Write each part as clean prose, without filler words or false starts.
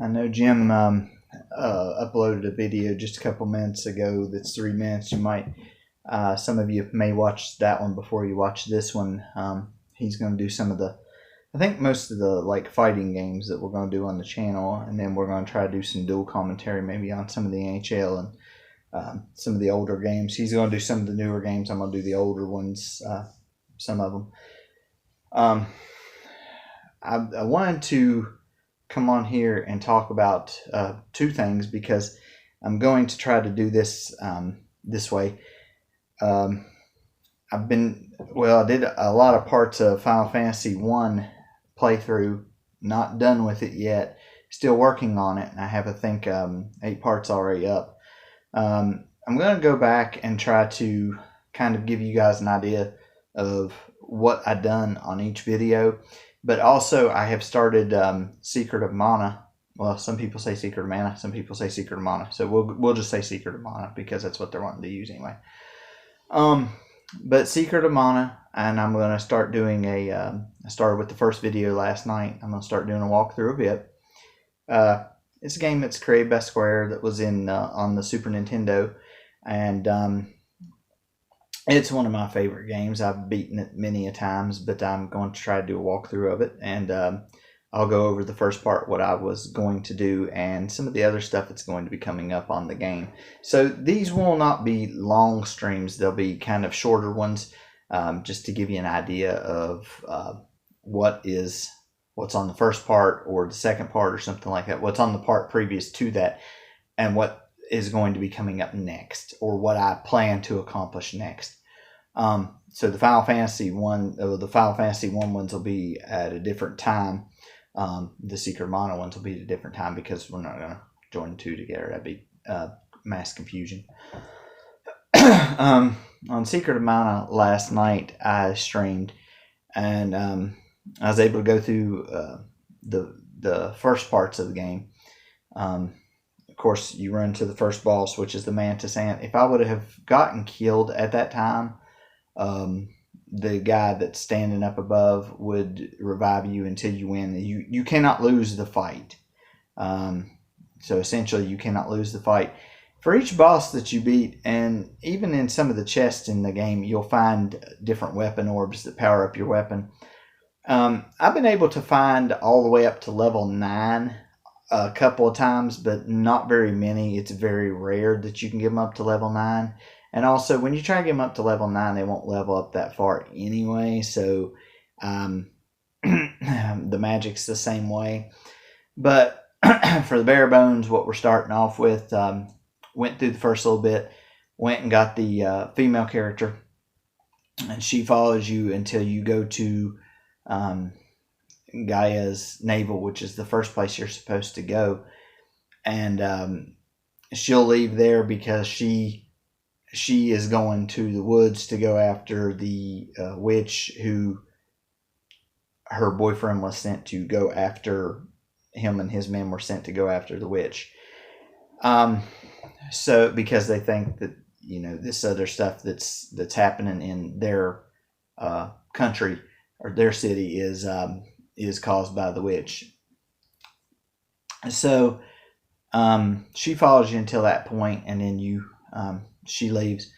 I know Jim uploaded a video just a couple minutes ago that's 3 minutes. You might, some of you may watch that one before you watch this one. He's going to do some of the, I think most of the like fighting games that we're going to do on the channel, and then we're going to try to do some dual commentary maybe on some of the NHL and some of the older games. He's going to do some of the newer games. I'm going to do the older ones, some of them. I wanted to come on here and talk about two things because I'm going to try to do this this way. I did a lot of parts of Final Fantasy 1 playthrough, not done with it yet, still working on it, and I have, I think, 8 parts already up. I'm going to go back and try to kind of give you guys an idea of what I've done on each video, but also I have started Secret of Mana. Well, some people say Secret of Mana, some people say Secret of Mana, so we'll just say Secret of Mana because that's what they're wanting to use anyway. But Secret of Mana, and I'm going to start doing I started with the first video last night. I'm going to start doing a walkthrough of it. It's a game that's created by Square that was in on the Super Nintendo, and it's one of my favorite games. I've beaten it many a times, but I'm going to try to do a walkthrough of it, and I'll go over the first part, what I was going to do, and some of the other stuff that's going to be coming up on the game. So these will not be long streams. They'll be kind of shorter ones, just to give you an idea of what's on the first part or the second part or something like that, what's on the part previous to that, and what is going to be coming up next, or what I plan to accomplish next. So the Final Fantasy 1 ones will be at a different time. The Secret of Mana ones will be at a different time because we're not going to join two together. That'd be mass confusion. On Secret of Mana last night, I streamed, and I was able to go through the first parts of the game. Of course, you run to the first boss, which is the Mantis Ant. If I would have gotten killed at that time, the guy that's standing up above would revive you until you win. You cannot lose the fight. So essentially, you cannot lose the fight. For each boss that you beat, and even in some of the chests in the game, you'll find different weapon orbs that power up your weapon. I've been able to find all the way up to level 9 a couple of times, but not very many. It's very rare that you can get them up to level 9. And also, when you try to get them up to level 9, they won't level up that far anyway. So the magic's the same way. But for the bare bones, what we're starting off with, went through the first little bit, went and got the female character, and she follows you until you go to Gaia's navel, which is the first place you're supposed to go. And she'll leave there because she is going to the woods to go after the witch who her boyfriend was sent to go after. Him and his men were sent to go after the witch. So because they think that, this other stuff that's happening in their country or their city is caused by the witch. So she follows you until that point, and then she leaves.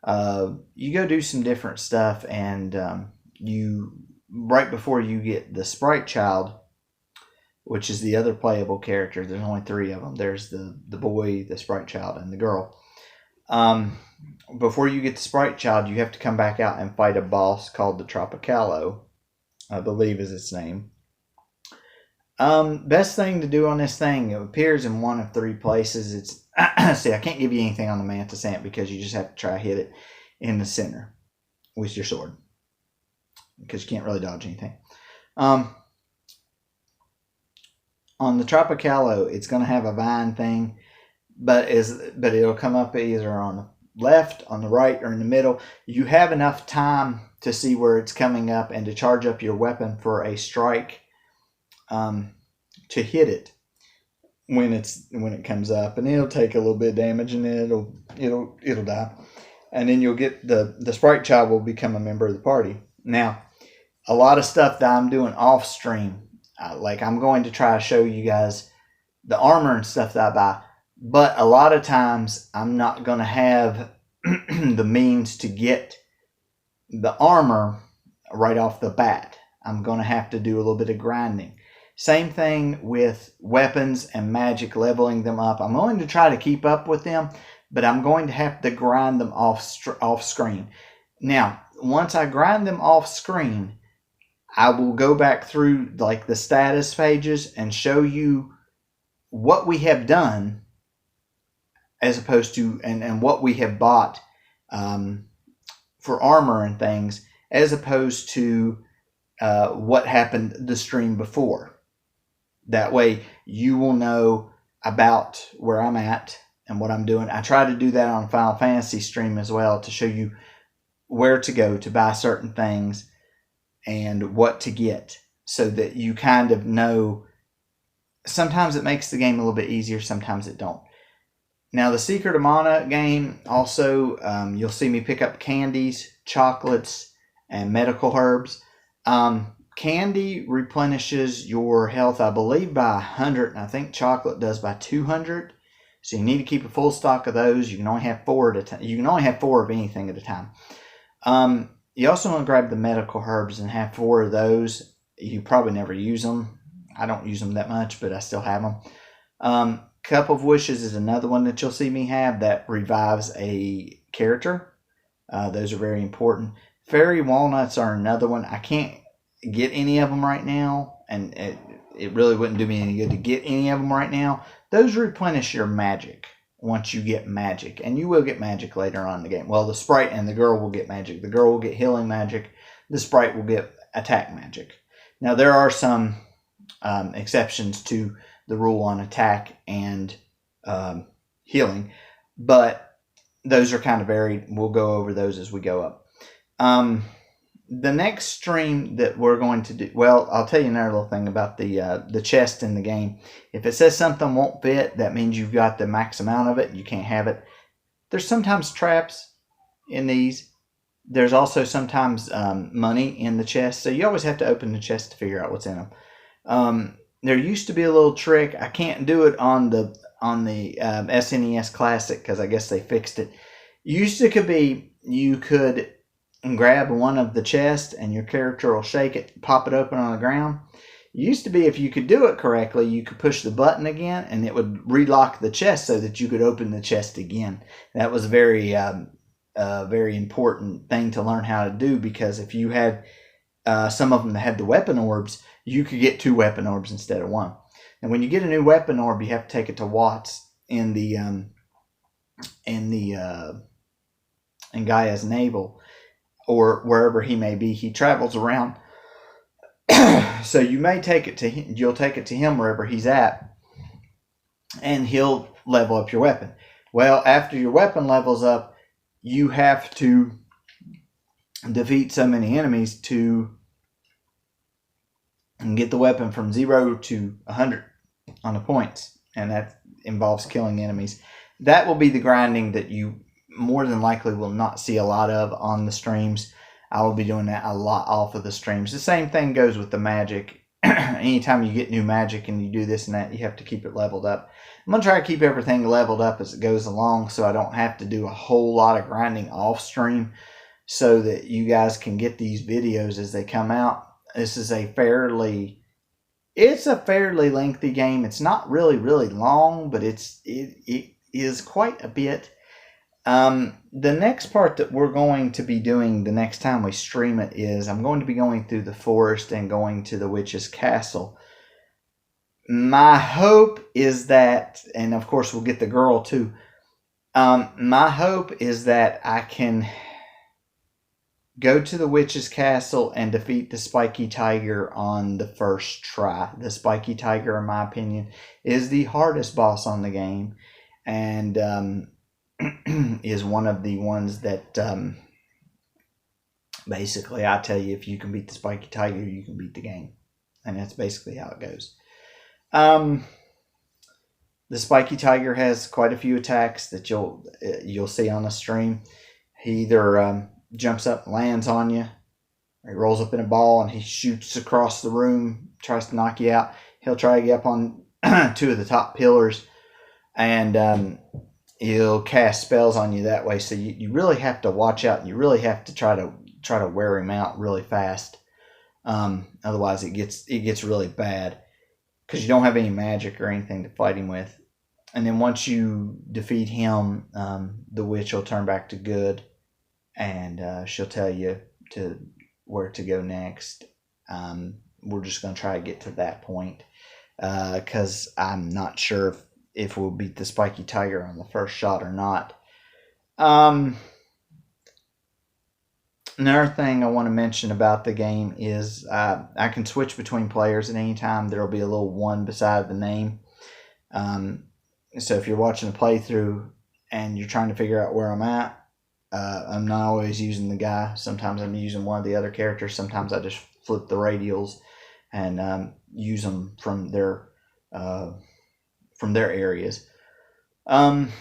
You go do some different stuff, and you right before you get the Sprite Child, which is the other playable character. There's only 3 of them. There's the boy, the Sprite Child, and the girl. Before you get the Sprite Child, you have to come back out and fight a boss called the Tropicalo, I believe is its name. Best thing to do on this thing, it appears in one of 3 places. It's see, I can't give you anything on the Mantis Ant because you just have to try to hit it in the center with your sword because you can't really dodge anything. On the Tropicalo, it's going to have a vine thing, but it'll come up either on the left, on the right, or in the middle. You have enough time to see where it's coming up and to charge up your weapon for a strike to hit it when it comes up, and it'll take a little bit of damage, and it'll die, and then you'll get the Sprite Child will become a member of the party. Now, a lot of stuff that I'm doing off stream, like I'm going to try to show you guys the armor and stuff that I buy. But a lot of times I'm not going to have the means to get the armor right off the bat. I'm going to have to do a little bit of grinding. Same thing with weapons and magic, leveling them up. I'm going to try to keep up with them, but I'm going to have to grind them off screen. Now, once I grind them off screen, I will go back through like the status pages and show you what we have done, as opposed to and what we have bought for armor and things, as opposed to what happened the stream before. That way you will know about where I'm at and what I'm doing. I try to do that on Final Fantasy stream as well, to show you where to go to buy certain things and what to get, so that you kind of know. Sometimes it makes the game a little bit easier, sometimes it don't. Now, the Secret of Mana game, also, you'll see me pick up candies, chocolates, and medical herbs. Candy replenishes your health, I believe, by 100, and I think chocolate does by 200. So you need to keep a full stock of those. You can only have 4 at a time. You can only have 4 of anything at a time. You also want to grab the medical herbs and have 4 of those. You probably never use them. I don't use them that much, but I still have them. Cup of Wishes is another one that you'll see me have that revives a character. Those are very important. Fairy Walnuts are another one. I can't get any of them right now, and it really wouldn't do me any good to get any of them right now. Those replenish your magic once you get magic, and you will get magic later on in the game. Well, the sprite and the girl will get magic. The girl will get healing magic. The sprite will get attack magic. Now, there are some exceptions to the rule on attack and healing, but those are kind of varied. We'll go over those as we go up. The next stream that we're going to do, well, I'll tell you another little thing about the chest in the game. If it says something won't fit, that means you've got the max amount of it. You can't have it. There's sometimes traps in these. There's also sometimes money in the chest, so you always have to open the chest to figure out what's in them. There used to be a little trick. I can't do it on the SNES Classic because I guess they fixed it. You could grab one of the chest and your character will shake it, pop it open on the ground. It used to be, if you could do it correctly, you could push the button again and it would relock the chest so that you could open the chest again. That was a very important thing to learn how to do, because if you had some of them that had the weapon orbs, you could get 2 weapon orbs instead of 1. And when you get a new weapon orb, you have to take it to Watts in Gaia's navel, or wherever he may be. He travels around. So you may take it to him. You'll take it to him wherever he's at, and he'll level up your weapon. Well, after your weapon levels up, you have to defeat so many enemies to get the weapon from 0 to 100 on the points, and that involves killing enemies. That will be the grinding that you more than likely will not see a lot of on the streams. I will be doing that a lot off of the streams. The same thing goes with the magic. Anytime you get new magic and you do this and that, you have to keep it leveled up. I'm going to try to keep everything leveled up as it goes along, so I don't have to do a whole lot of grinding off stream, so that you guys can get these videos as they come out. This is a fairly lengthy game. It's not really long, but it is quite a bit. The next part that we're going to be doing the next time we stream it is I'm going to be going through the forest and going to the witch's castle. My hope is that, and of course we'll get the girl too. My hope is that I can go to the witch's castle and defeat the spiky tiger on the first try. The spiky tiger, in my opinion, is the hardest boss on the game, and is one of the ones that basically, I tell you, if you can beat the spiky tiger, you can beat the game. And that's basically how it goes. The spiky tiger has quite a few attacks that you'll see on the stream. He either jumps up and lands on you, or he rolls up in a ball and he shoots across the room, tries to knock you out. He'll try to get up on two of the top pillars, and he'll cast spells on you that way. So you really have to watch out, and you really have to try to wear him out really fast. Otherwise, it gets really bad because you don't have any magic or anything to fight him with. And then once you defeat him, the witch will turn back to good, and she'll tell you to where to go next. We're just going to try to get to that point because I'm not sure if we'll beat the spiky tiger on the first shot or not. Another thing I want to mention about the game is I can switch between players at any time. There will be a little one beside the name. So if you're watching a playthrough and you're trying to figure out where I'm at, I'm not always using the guy. Sometimes I'm using one of the other characters. Sometimes I just flip the radials and use them from their areas. The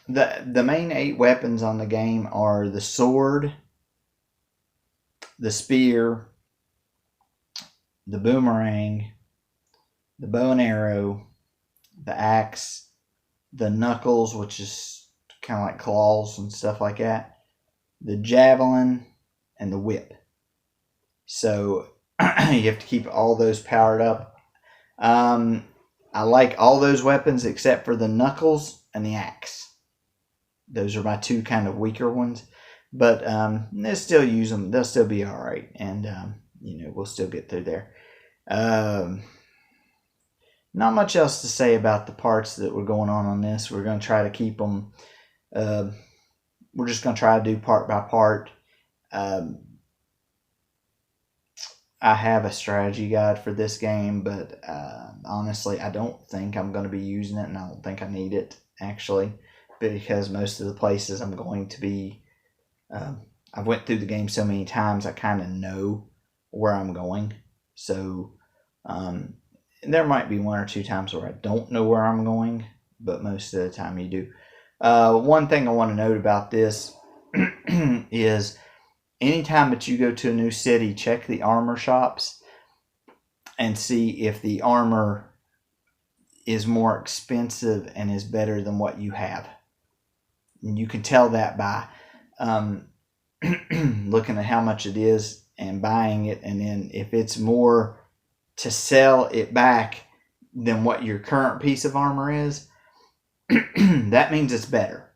main 8 weapons on the game are the sword, the spear, the boomerang, the bow and arrow, the axe, the knuckles, which is kind of like claws and stuff like that, the javelin, and the whip. So you have to keep all those powered up. I like all those weapons except for the knuckles and the axe. Those are my 2 kind of weaker ones. But they'll still use them. They'll still be all right. And, we'll still get through there. Not much else to say about the parts that were going on this. We're going to try to keep them. We're just going to try to do part by part. I have a strategy guide for this game, but honestly, I don't think I'm going to be using it, and I don't think I need it, actually, because most of the places I'm going to be... I've went through the game so many times, I kind of know where I'm going. So there might be 1 or 2 times where I don't know where I'm going, but most of the time you do. One thing I want to note about this is anytime that you go to a new city, check the armor shops and see if the armor is more expensive and is better than what you have. And you can tell that by looking at how much it is and buying it, and then if it's more to sell it back than what your current piece of armor is, that means it's better.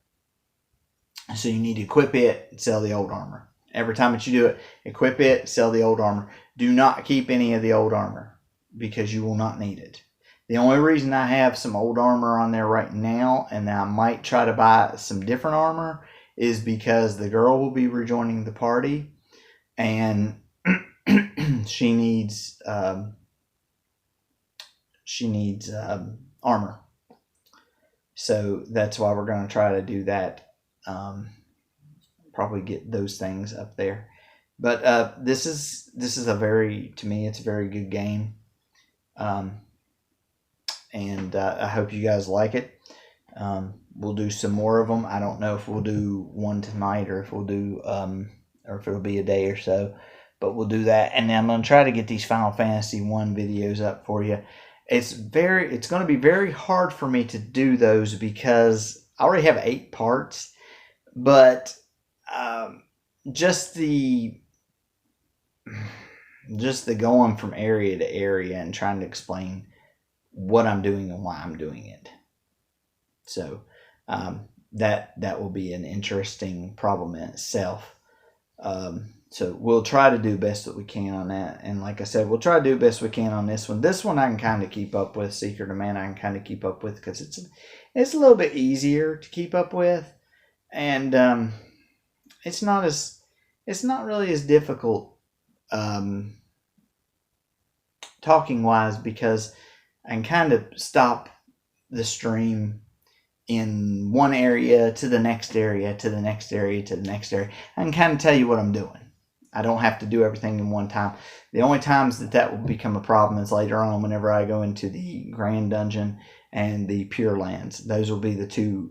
So you need to equip it and sell the old armor. Every time that you do it, equip it, sell the old armor. Do not keep any of the old armor because you will not need it. The only reason I have some old armor on there right now, and I might try to buy some different armor, is because the girl will be rejoining the party, and she needs armor. So that's why we're going to try to do that. Probably get those things up there. But this is to me, it's a very good game. And I hope you guys like it. We'll do some more of them. I don't know if we'll do one tonight or if we'll do, or if it'll be a day or so, but we'll do that. And then I'm going to try to get these Final Fantasy 1 videos up for you. It's going to be very hard for me to do those because I already have 8 parts, but just the going from area to area and trying to explain what I'm doing and why I'm doing it. So that will be an interesting problem in itself. So we'll try to do best that we can on that. And like I said, we'll try to do best we can on this one. This one I can kind of keep up with. Secret of Mana I can kind of keep up with because it's a little bit easier to keep up with. And it's not really as difficult talking wise because I can kind of stop the stream in one area to the next area to the next area to the next area. I can kind of tell you what I'm doing. I don't have to do everything in one time. The only times that will become a problem is later on whenever I go into the Grand Dungeon and the Pure Lands. Those will be the two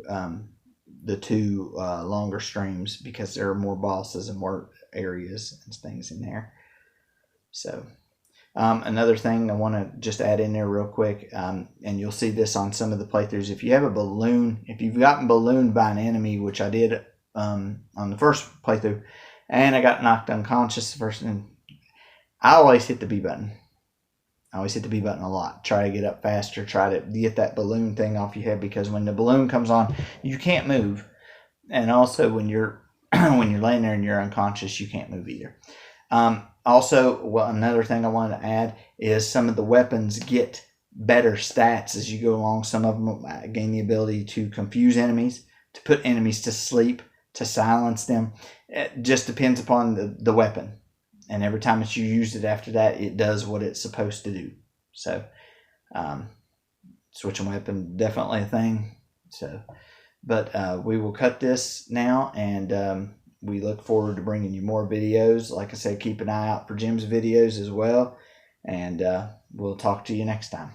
longer streams because there are more bosses and more areas and things in there. So Another thing I want to just add in there real quick, and you'll see this on some of the playthroughs. If you have a balloon, if you've gotten ballooned by an enemy, which I did on the first playthrough, and I got knocked unconscious the first time, I always hit the B button. I always hit the B button a lot. Try to get up faster. Try to get that balloon thing off your head, because when the balloon comes on, you can't move. And also when you're when you're laying there and you're unconscious, you can't move either. Also, well, another thing I wanted to add is some of the weapons get better stats as you go along. Some of them gain the ability to confuse enemies, to put enemies to sleep, to silence them. It just depends upon the weapon. And every time that you use it after that, it does what it's supposed to do. So, switching weapon, definitely a thing. So, but we will cut this now, and we look forward to bringing you more videos. Like I said, keep an eye out for Jim's videos as well, and we'll talk to you next time.